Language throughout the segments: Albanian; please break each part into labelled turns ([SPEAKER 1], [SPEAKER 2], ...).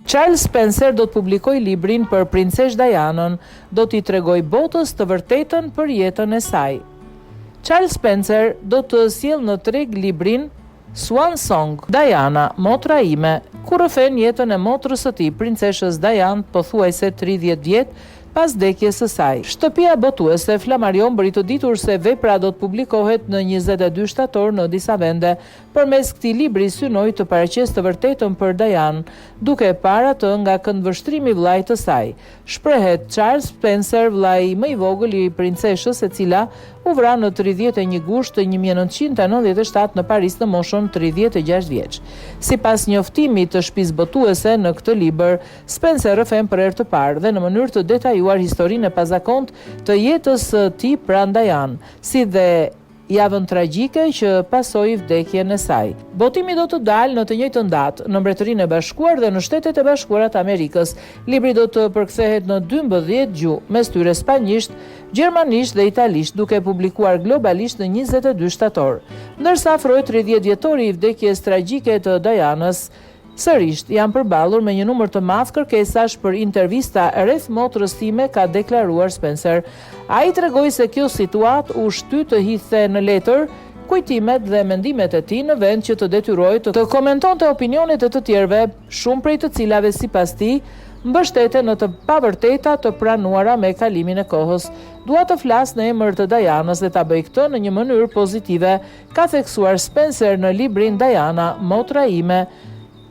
[SPEAKER 1] Charles Spencer do të publikoj librin për princesh Dianën, do t'i tregoj botës të vërtetën për jetën e saj. Charles Spencer do të sjell në treg librin Swan Song, Diana, motra ime, ku rrëfen jetën e motrës së tij, princeshës Dianë, pothuajse 30 vjet pas vdekjes së saj. Shtëpia botuese Flammarion bëri të ditur se vepra do të publikohet në 22 shtator në disa vende. Përmes këtij libri synoi të paraqesë të vërtetën për Dianë, duke parë atë nga këndvështrimi i vllait të saj. Shprehet Charles Spencer, vllai më i vogël i princeshës, e cila u vra në 31 gusht të 1997 në Paris në moshën 36 vjeç. Sipas njoftimit të shtëpisë botuese në këtë libër, Spencer rrëfen për herë të parë dhe në mënyrë të detajuar historinë e pazakontë të jetës së tij pranë Dianë, si dhe javën tragjike që pasoi vdekjen e saj. Botimi do të dalë në të njëjtën datë në Mbretërinë e Bashkuar dhe në Shtetet e Bashkuara të Amerikës. Libri do të përkthehet në 12 gjuhë, mes tyre spanjisht, gjermanisht dhe italisht, duke publikuar globalisht në 22 shtator. Ndërsa afrohet 30 vjetori i vdekjes tragjike të Dianës, sërish janë përballur me një numër të madh kërkesash për intervista rreth motrës time, ka deklaruar Spencer. Ai tregoi se kjo situatë u shty të hidhte në letër kujtimet dhe mendimet e tij në vend që të detyrohej të komentonte opinionet e të tjerëve, shumë prej të cilave sipas tij mbështeten në të pavërteta të pranuara me kalimin e kohës. Dua të flas në emër të Dianës dhe ta bëj këtë në një mënyrë pozitive, ka theksuar Spencer në librin Diana, motra ime.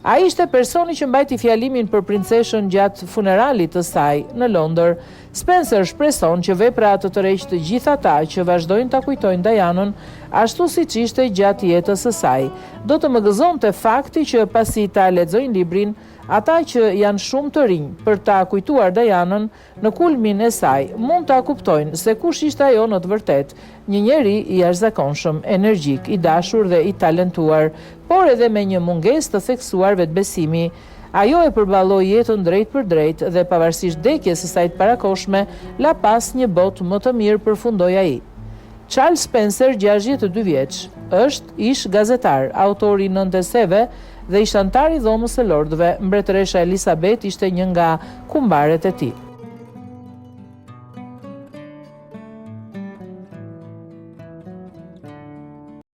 [SPEAKER 1] Ai ishte personi që mbajti fjalimin për princeshën gjatë funeralit të saj në Londër. Spencer shpreson që vepra të tërheq të gjithë ata që vazhdojnë ta kujtojnë Dianën ashtu siç ishte gjatë jetës së saj. Do të më gëzonte fakti që pasi ta lexojnë librin, ata që janë shumë të rinj për ta kujtuar Dianën në kulmin e saj, mund ta kuptojnë se kush ishte ajo në të vërtetë, një njeri i jashtëzakonshëm, energjik, i dashur dhe i talentuar, por edhe me një mungesë të theksuar vetbesimi. Ajo e përballoi jetën drejt për drejt dhe pavarësisht vdekjes së saj të parakoshme, la pas një botë më të mirë, përfundoi ai. Charles Spencer, 62 vjeç, është ish gazetar, autor i 9 eseve dhe ish antar i Dhomës së Lordëve. Mbretëresha Elizabeth ishte një nga kumbaret e tij.